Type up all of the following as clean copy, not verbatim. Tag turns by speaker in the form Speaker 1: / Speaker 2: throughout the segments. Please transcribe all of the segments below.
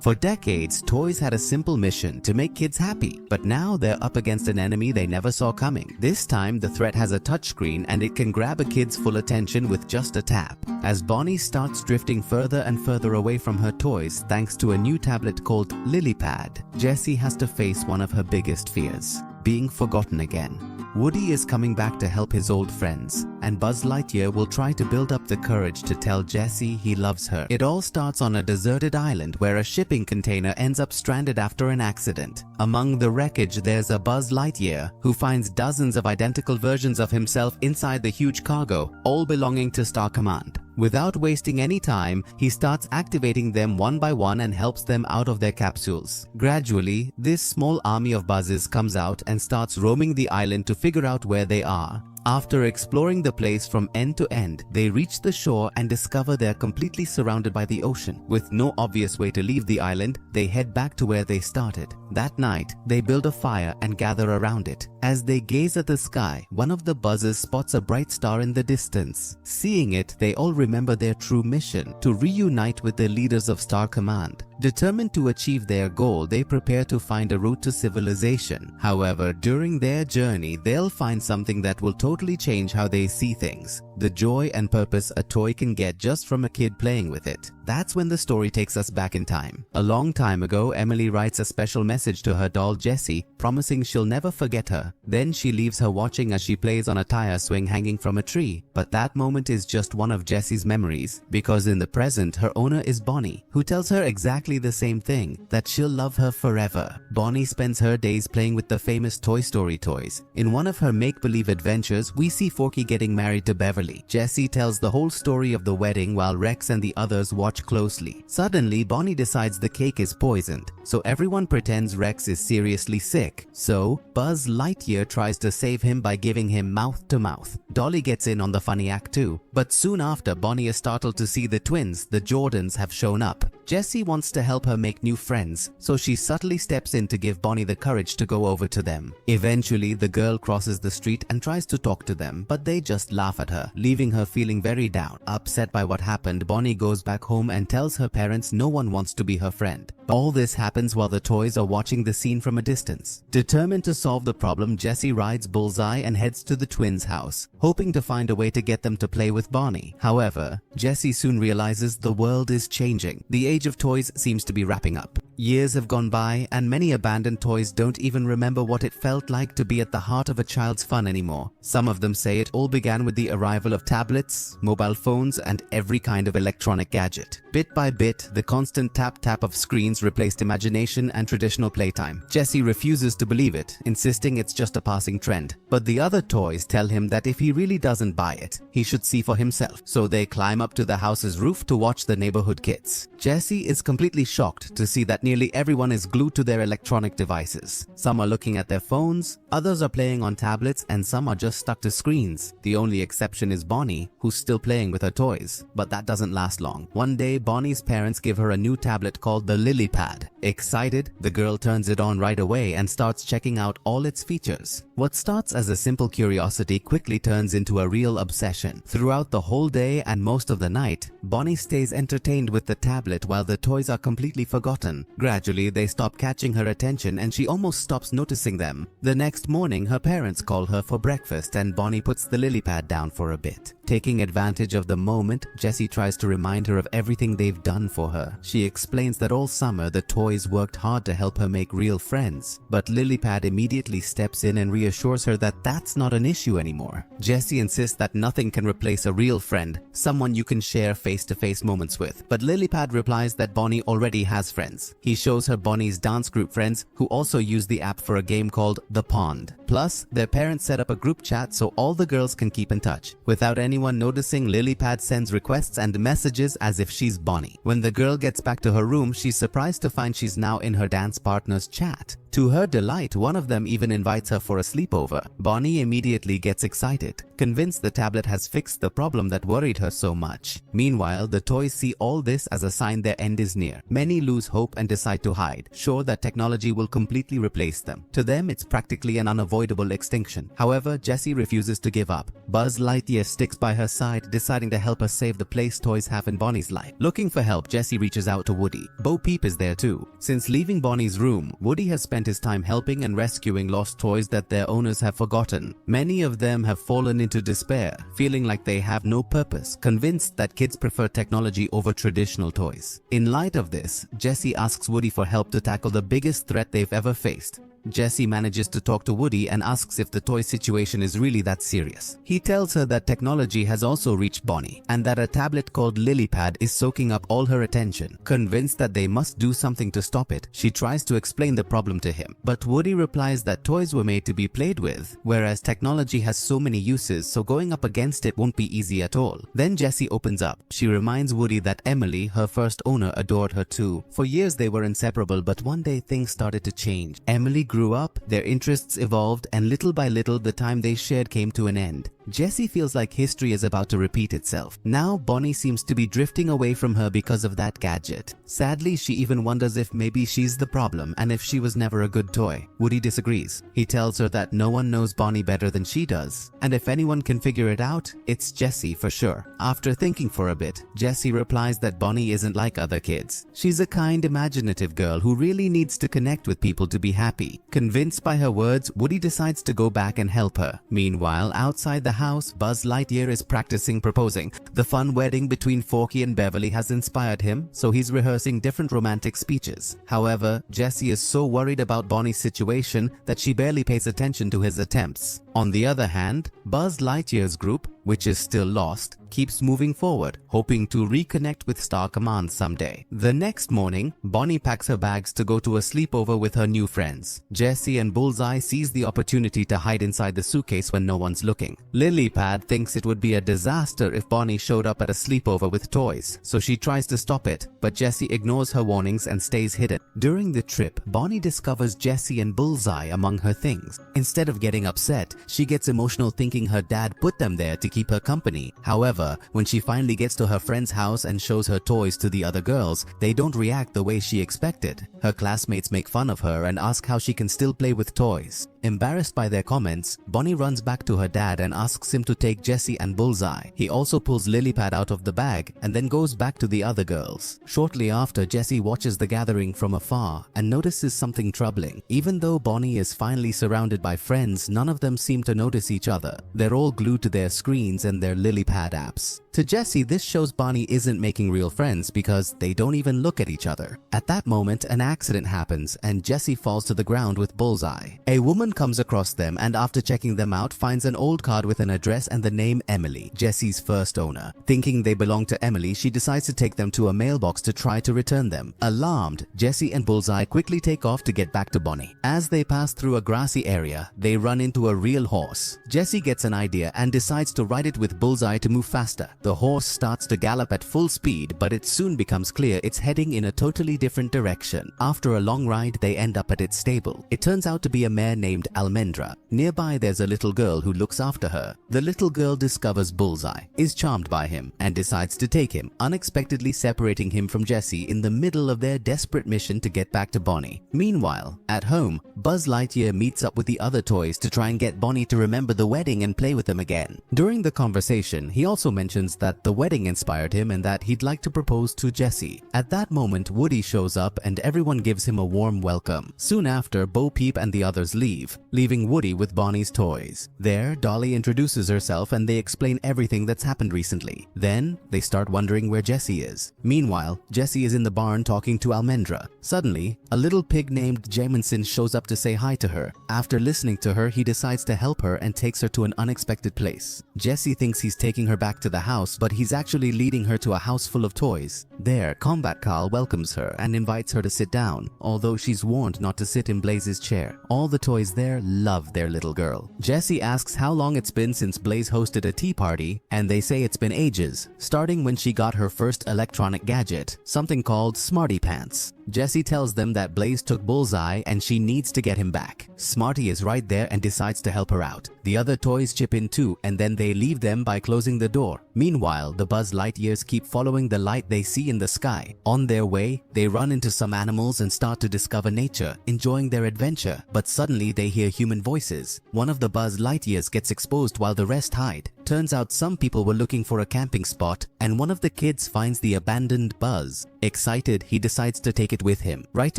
Speaker 1: For decades, toys had a simple mission to make kids happy, but now they're up against an enemy they never saw coming. This time, the threat has a touchscreen and it can grab a kid's full attention with just a tap. As Bonnie starts drifting further and further away from her toys thanks to a new tablet called LilyPad, Jessie has to face one of her biggest fears: being forgotten again. Woody is coming back to help his old friends, and Buzz Lightyear will try to build up the courage to tell Jessie he loves her. It all starts on a deserted island where a shipping container ends up stranded after an accident. Among the wreckage, there's a Buzz Lightyear who finds dozens of identical versions of himself inside the huge cargo, all belonging to Star Command. Without wasting any time, he starts activating them one by one and helps them out of their capsules. Gradually, this small army of Buzzes comes out and starts roaming the island to figure out where they are. After exploring the place from end to end, they reach the shore and discover they're completely surrounded by the ocean. With no obvious way to leave the island, they head back to where they started. That night, they build a fire and gather around it. As they gaze at the sky, one of the Buzzes spots a bright star in the distance. Seeing it, they all remember their true mission: to reunite with the leaders of Star Command. Determined to achieve their goal, they prepare to find a route to civilization. However, during their journey, they'll find something that will totally change how they see things: the joy and purpose a toy can get just from a kid playing with it. That's when the story takes us back in time. A long time ago, Emily writes a special message to her doll Jessie, promising she'll never forget her. Then she leaves her watching as she plays on a tire swing hanging from a tree. But that moment is just one of Jessie's memories, because in the present, her owner is Bonnie, who tells her exactly the same thing: that she'll love her forever. Bonnie spends her days playing with the famous Toy Story toys. In one of her make-believe adventures, we see Forky getting married to Beverly. Jessie tells the whole story of the wedding while Rex and the others watch closely. Suddenly, Bonnie decides the cake is poisoned, so everyone pretends Rex is seriously sick. So, Buzz Lightyear tries to save him by giving him mouth-to-mouth. Dolly gets in on the funny act too. But soon after, Bonnie is startled to see the twins, the Jordans, have shown up. Jessie wants to help her make new friends, so she subtly steps in to give Bonnie the courage to go over to them. Eventually, the girl crosses the street and tries to talk to them, but they just laugh at her, leaving her feeling very down. Upset by what happened, Bonnie goes back home and tells her parents no one wants to be her friend. All this happens while the toys are watching the scene from a distance. Determined to solve the problem, Jessie rides Bullseye and heads to the twins' house, hoping to find a way to get them to play with Bonnie. However, Jessie soon realizes the world is changing. The age of toys seems to be wrapping up. Years have gone by, and many abandoned toys don't even remember what it felt like to be at the heart of a child's fun anymore. Some of them say it all began with the arrival of tablets, mobile phones, and every kind of electronic gadget. Bit by bit, the constant tap-tap of screens replaced imagination and traditional playtime. Jessie refuses to believe it, insisting it's just a passing trend. But the other toys tell him that if he really doesn't buy it, he should see for himself. So they climb up to the house's roof to watch the neighborhood kids. Jessie is completely shocked to see that nearly everyone is glued to their electronic devices. Some are looking at their phones, others are playing on tablets, and some are just stuck to screens. The only exception is Bonnie, who's still playing with her toys. But that doesn't last long. One day, Bonnie's parents give her a new tablet called the LilyPad. Excited, the girl turns it on right away and starts checking out all its features. What starts as a simple curiosity quickly turns into a real obsession. Throughout the whole day and most of the night, Bonnie stays entertained with the tablet while the toys are completely forgotten. Gradually, they stop catching her attention and she almost stops noticing them. The next morning, her parents call her for breakfast and Bonnie puts the LilyPad down for a bit. Taking advantage of the moment, Jessie tries to remind her of everything they've done for her. She explains that all summer the toys worked hard to help her make real friends, but LilyPad immediately steps in and reassures her that that's not an issue anymore. Jessie insists that nothing can replace a real friend, someone you can share face-to-face moments with. But LilyPad replies that Bonnie already has friends. He shows her Bonnie's dance group friends who also use the app for a game called The Pond. Plus, their parents set up a group chat so all the girls can keep in touch. Without anyone noticing, LilyPad sends requests and messages as if she's Bonnie. When the girl gets back to her room, she's surprised to find she's now in her dance partner's chat. To her delight, one of them even invites her for a sleepover. Bonnie immediately gets excited, convinced the tablet has fixed the problem that worried her so much. Meanwhile, the toys see all this as a sign their end is near. Many lose hope and decide to hide, sure that technology will completely replace them. To them, it's practically an unavoidable extinction. However, Jessie refuses to give up. Buzz Lightyear sticks by her side, deciding to help her save the place toys have in Bonnie's life. Looking for help, Jessie reaches out to Woody. Bo Peep is there too. Since leaving Bonnie's room, Woody has spent his time helping and rescuing lost toys that their owners have forgotten. Many of them have fallen into despair, feeling like they have no purpose, convinced that kids prefer technology over traditional toys. In light of this, Jessie asks Woody for help to tackle the biggest threat they've ever faced. Jessie manages to talk to Woody and asks if the toy situation is really that serious. He tells her that technology has also reached Bonnie and that a tablet called LilyPad is soaking up all her attention. Convinced that they must do something to stop it, she tries to explain the problem to him. But Woody replies that toys were made to be played with, whereas technology has so many uses, so going up against it won't be easy at all. Then Jessie opens up. She reminds Woody that Emily, her first owner, adored her too. For years they were inseparable, but one day things started to change. Emily grew up, their interests evolved, and little by little the time they shared came to an end. Jessie feels like history is about to repeat itself. Now Bonnie seems to be drifting away from her because of that gadget. Sadly, she even wonders if maybe she's the problem and if she was never a good toy. Woody disagrees. He tells her that no one knows Bonnie better than she does, and if anyone can figure it out, it's Jessie for sure. After thinking for a bit, Jessie replies that Bonnie isn't like other kids. She's a kind, imaginative girl who really needs to connect with people to be happy. Convinced by her words, Woody decides to go back and help her. Meanwhile, outside the house, Buzz Lightyear is practicing proposing. The fun wedding between Forky and Beverly has inspired him, so he's rehearsing different romantic speeches. However, Jessie is so worried about Bonnie's situation that she barely pays attention to his attempts. On the other hand, Buzz Lightyear's group, which is still lost, keeps moving forward, hoping to reconnect with Star Command someday. The next morning, Bonnie packs her bags to go to a sleepover with her new friends. Jessie and Bullseye seize the opportunity to hide inside the suitcase when no one's looking. LilyPad thinks it would be a disaster if Bonnie showed up at a sleepover with toys, so she tries to stop it, but Jessie ignores her warnings and stays hidden. During the trip, Bonnie discovers Jessie and Bullseye among her things. Instead of getting upset, she gets emotional thinking her dad put them there to keep her company. However, when she finally gets to her friend's house and shows her toys to the other girls, they don't react the way she expected. Her classmates make fun of her and ask how she can still play with toys. Embarrassed by their comments, Bonnie runs back to her dad and asks him to take Jessie and Bullseye. He also pulls LilyPad out of the bag and then goes back to the other girls. Shortly after, Jessie watches the gathering from afar and notices something troubling. Even though Bonnie is finally surrounded by friends, none of them seem to notice each other. They're all glued to their screens and their LilyPad apps. To Jessie, this shows Bonnie isn't making real friends because they don't even look at each other. At that moment, an accident happens and Jessie falls to the ground with Bullseye. A woman comes across them and after checking them out finds an old card with an address and the name Emily, Jessie's first owner. Thinking they belong to Emily, she decides to take them to a mailbox to try to return them. Alarmed, Jessie and Bullseye quickly take off to get back to Bonnie. As they pass through a grassy area, they run into a real horse. Jessie gets an idea and decides to ride it with Bullseye to move faster. The horse starts to gallop at full speed, but it soon becomes clear it's heading in a totally different direction. After a long ride, they end up at its stable. It turns out to be a mare named Almendra. Nearby, there's a little girl who looks after her. The little girl discovers Bullseye, is charmed by him, and decides to take him, unexpectedly separating him from Jessie in the middle of their desperate mission to get back to Bonnie. Meanwhile, at home, Buzz Lightyear meets up with the other toys to try and get Bonnie to remember the wedding and play with them again. During the conversation, he also mentions that the wedding inspired him and that he'd like to propose to Jessie. At that moment, Woody shows up and everyone gives him a warm welcome. Soon after, Bo Peep and the others leave, leaving Woody with Bonnie's toys. There, Dolly introduces herself and they explain everything that's happened recently. Then, they start wondering where Jessie is. Meanwhile, Jessie is in the barn talking to Almendra. Suddenly, a little pig named Jamison shows up to say hi to her. After listening to her, he decides to help her and takes her to an unexpected place. Jessie thinks he's taking her back to the house, but he's actually leading her to a house full of toys. There, Combat Carl welcomes her and invites her to sit down, although she's warned not to sit in Blaze's chair. All the toys there love their little girl. Jessie asks how long it's been since Blaze hosted a tea party, and they say it's been ages, starting when she got her first electronic gadget, something called Smarty Pants. Jessie tells them that Blaze took Bullseye and she needs to get him back. Smarty is right there and decides to help her out. The other toys chip in too, and then they leave them by closing the door. Meanwhile, the Buzz Lightyears keep following the light they see in the sky. On their way, they run into some animals and start to discover nature, enjoying their adventure. But suddenly they hear human voices. One of the Buzz Lightyears gets exposed while the rest hide. Turns out some people were looking for a camping spot, and one of the kids finds the abandoned Buzz. Excited, he decides to take it with him. Right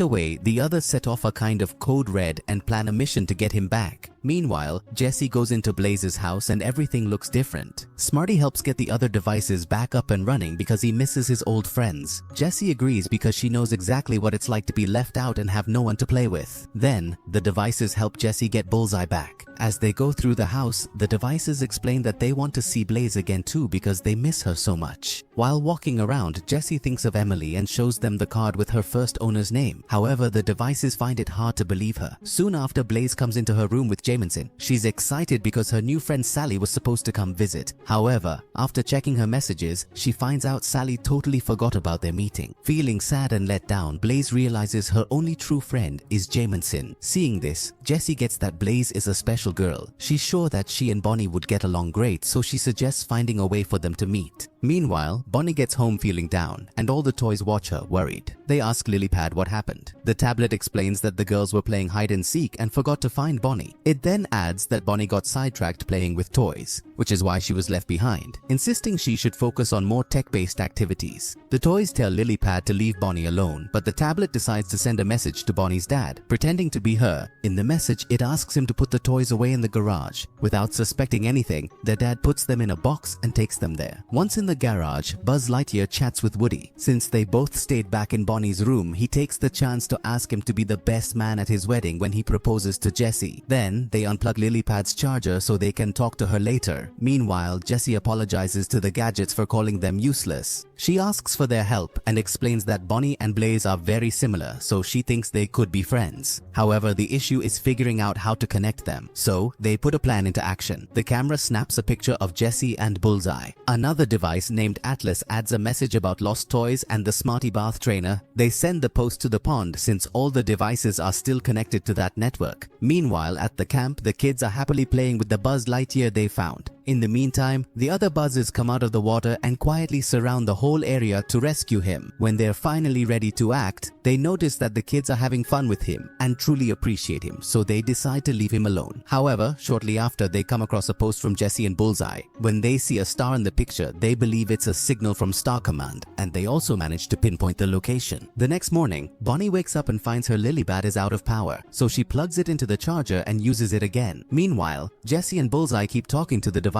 Speaker 1: away, the others set off a kind of code red and plan a mission to get him back. Meanwhile, Jessie goes into Blaze's house and everything looks different. Smarty helps get the other devices back up and running because he misses his old friends. Jessie agrees because she knows exactly what it's like to be left out and have no one to play with. Then, the devices help Jessie get Bullseye back. As they go through the house, the devices explain that they want to see Blaze again too because they miss her so much. While walking around, Jessie thinks of Emily and shows them the card with her first owner's name. However, the devices find it hard to believe her. Soon after, Blaze comes into her room with Jameson. She's excited because her new friend Sally was supposed to come visit. However, after checking her messages, she finds out Sally totally forgot about their meeting. Feeling sad and let down, Blaze realizes her only true friend is Jameson. Seeing this, Jessie gets that Blaze is a special girl. She's sure that she and Bonnie would get along great, so she suggests finding a way for them to meet. Meanwhile, Bonnie gets home feeling down, and all the toys watch her, worried. They ask Lilypad what happened. The tablet explains that the girls were playing hide and seek and forgot to find Bonnie. It then adds that Bonnie got sidetracked playing with toys, which is why she was left behind, insisting she should focus on more tech-based activities. The toys tell Lilypad to leave Bonnie alone, but the tablet decides to send a message to Bonnie's dad, pretending to be her. In the message, it asks him to put the toys away in the garage. Without suspecting anything, their dad puts them in a box and takes them there. Once in the garage, Buzz Lightyear chats with Woody. Since they both stayed back in Bonnie's room, he takes the chance to ask him to be the best man at his wedding when he proposes to Jessie. Then, they unplug Lilypad's charger so they can talk to her later. Meanwhile, Jessie apologizes to the gadgets for calling them useless. She asks for their help and explains that Bonnie and Blaze are very similar, so she thinks they could be friends. However, the issue is figuring out how to connect them. So, they put a plan into action. The camera snaps a picture of Jessie and Bullseye. Another device named Atlas adds a message about lost toys and the Smarty Bath trainer. They send the post to the pond since all the devices are still connected to that network. Meanwhile, at the camp, the kids are happily playing with the Buzz Lightyear they found. In the meantime, the other Buzzes come out of the water and quietly surround the whole area to rescue him. When they're finally ready to act, they notice that the kids are having fun with him and truly appreciate him, so they decide to leave him alone. However, shortly after, they come across a post from Jessie and Bullseye. When they see a star in the picture, they believe it's a signal from Star Command, and they also manage to pinpoint the location. The next morning, Bonnie wakes up and finds her Lilybad is out of power, so she plugs it into the charger and uses it again. Meanwhile, Jessie and Bullseye keep talking to the devices.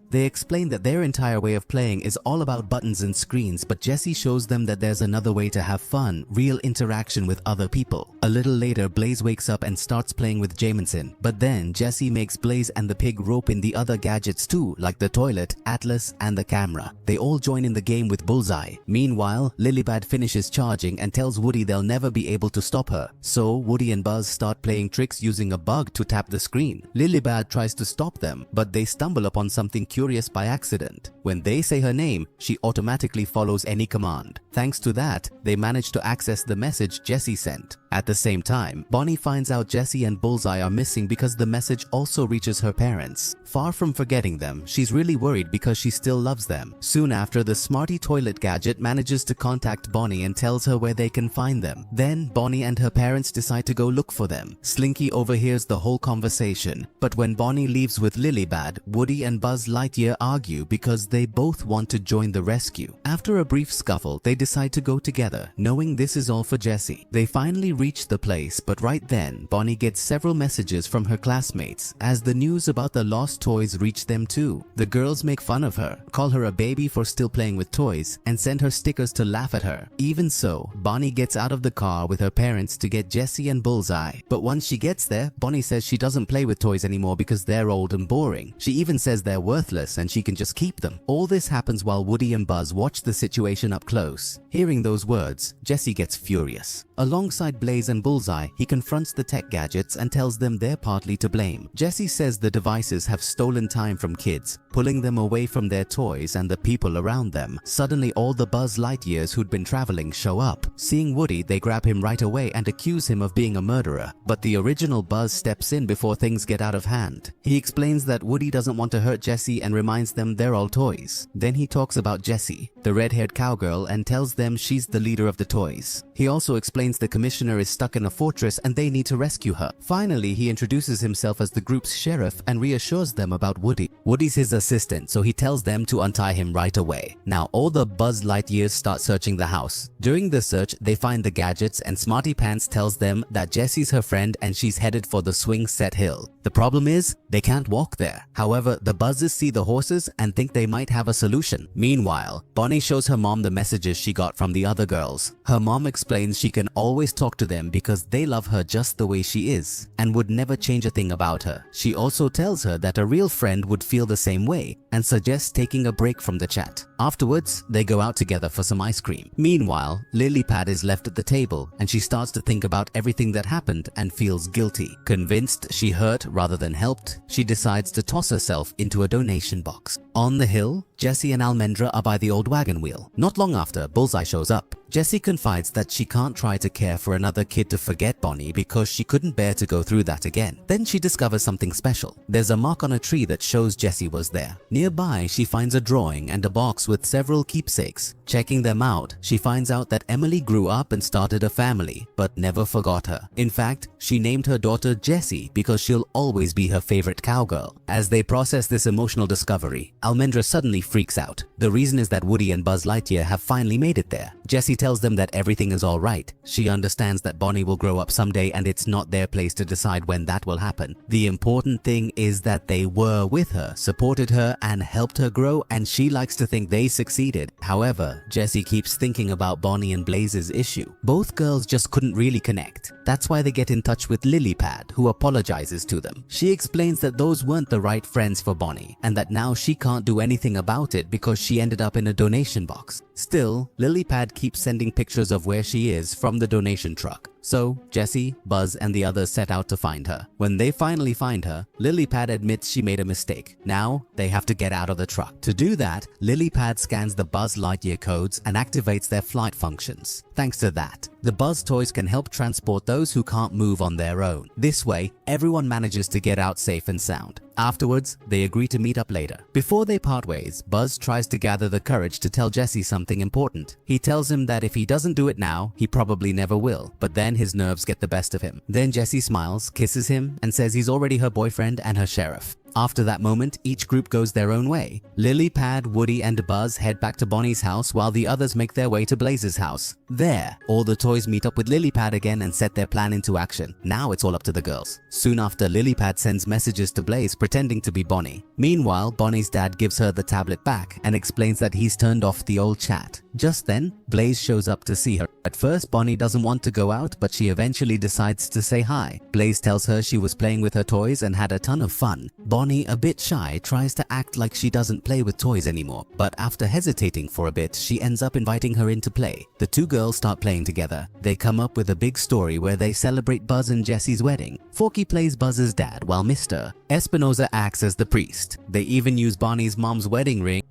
Speaker 1: They explain that their entire way of playing is all about buttons and screens, but Jessie shows them that there's another way to have fun, real interaction with other people. A little later, Blaze wakes up and starts playing with Jameson, but then Jessie makes Blaze and the pig rope in the other gadgets too, like the toilet, Atlas, and the camera. They all join in the game with Bullseye. Meanwhile, Lilybad finishes charging and tells Woody they'll never be able to stop her. So, Woody and Buzz start playing tricks using a bug to tap the screen. Lilybad tries to stop them, but they stumble upon something curious by accident. When they say her name, she automatically follows any command. Thanks to that, they manage to access the message Jessie sent. At the same time, Bonnie finds out Jessie and Bullseye are missing because the message also reaches her parents. Far from forgetting them, she's really worried because she still loves them. Soon after, the Smarty toilet gadget manages to contact Bonnie and tells her where they can find them. Then, Bonnie and her parents decide to go look for them. Slinky overhears the whole conversation, but when Bonnie leaves with Lilybad, Woody and Buzz Lightyear argue because they both want to join the rescue. After a brief scuffle, they decide to go together, knowing this is all for Jessie. They finally reach the place, but right then, Bonnie gets several messages from her classmates as the news about the lost toys reach them too. The girls make fun of her, call her a baby for still playing with toys, and send her stickers to laugh at her. Even so, Bonnie gets out of the car with her parents to get Jessie and Bullseye. But once she gets there, Bonnie says she doesn't play with toys anymore because they're old and boring. She even says they're worthless and she can just keep them. All this happens while Woody and Buzz watch the situation up close. Hearing those words, Jessie gets furious. Alongside Blaze Blaze and Bullseye, he confronts the tech gadgets and tells them they're partly to blame. Jessie says the devices have stolen time from kids, pulling them away from their toys and the people around them. Suddenly, all the Buzz Lightyears who'd been traveling show up. Seeing Woody, they grab him right away and accuse him of being a murderer. But the original Buzz steps in before things get out of hand. He explains that Woody doesn't want to hurt Jessie and reminds them they're all toys. Then he talks about Jessie, the red-haired cowgirl, and tells them she's the leader of the toys. He also explains the commissioner is stuck in a fortress and they need to rescue her. Finally, he introduces himself as the group's sheriff and reassures them about Woody. Woody's his assistant, so he tells them to untie him right away. Now all the Buzz Lightyears start searching the house. During the search, they find the gadgets and Smarty Pants tells them that Jessie's her friend and she's headed for the swing set hill. The problem is, they can't walk there. However, the Buzzes see the horses and think they might have a solution. Meanwhile, Bonnie shows her mom the messages she got from the other girls. Her mom explains she can always talk to them because they love her just the way she is and would never change a thing about her. She also tells her that a real friend would feel the same way and suggests taking a break from the chat. Afterwards, they go out together for some ice cream. Meanwhile, Lilypad is left at the table and she starts to think about everything that happened and feels guilty. Convinced she hurt rather than helped, she decides to toss herself into a donation box. On the hill, Jessie and Almendra are by the old wagon wheel. Not long after, Bullseye shows up. Jessie confides that she can't try to care for another kid to forget Bonnie because she couldn't bear to go through that again. Then she discovers something special. There's a mark on a tree that shows Jessie was there. Nearby, she finds a drawing and a box with several keepsakes. Checking them out, she finds out that Emily grew up and started a family, but never forgot her. In fact, she named her daughter Jessie because she'll always be her favorite cowgirl. As they process this emotional discovery, Almendra suddenly freaks out. The reason is that Woody and Buzz Lightyear have finally made it there. Jessie tells them that everything is alright. She understands that Bonnie will grow up someday and it's not their place to decide when that will happen. The important thing is that they were with her, supported her, and helped her grow, and she likes to think they succeeded. However, Jessie keeps thinking about Bonnie and Blaze's issue. Both girls just couldn't really connect. That's why they get in touch with Lilypad, who apologizes to them. She explains that those weren't the right friends for Bonnie, and that now she can't do anything about it because she ended up in a donation box. Still, Lilypad keeps sending pictures of where she is from the donation truck. So, Jessie, Buzz, and the others set out to find her. When they finally find her, Lilypad admits she made a mistake. Now, they have to get out of the truck. To do that, Lilypad scans the Buzz Lightyear codes and activates their flight functions. Thanks to that, the Buzz toys can help transport those who can't move on their own. This way, everyone manages to get out safe and sound. Afterwards, they agree to meet up later. Before they part ways, Buzz tries to gather the courage to tell Jessie something important. He tells him that if he doesn't do it now, he probably never will, but then his nerves get the best of him. Then Jessie smiles, kisses him, and says he's already her boyfriend and her sheriff. After that moment, each group goes their own way. Lilypad, Woody, and Buzz head back to Bonnie's house while the others make their way to Blaze's house. There, all the toys meet up with Lilypad again and set their plan into action. Now it's all up to the girls. Soon after, Lilypad sends messages to Blaze pretending to be Bonnie. Meanwhile, Bonnie's dad gives her the tablet back and explains that he's turned off the old chat. Just then, Blaze shows up to see her. At first, Bonnie doesn't want to go out, but she eventually decides to say hi. Blaze tells her she was playing with her toys and had a ton of fun. Bonnie, a bit shy, tries to act like she doesn't play with toys anymore, but after hesitating for a bit, she ends up inviting her in to play. The two girls start playing together. They come up with a big story where they celebrate Buzz and Jessie's wedding. Forky plays Buzz's dad while Mr. Espinosa acts as the priest. They even use Bonnie's mom's wedding ring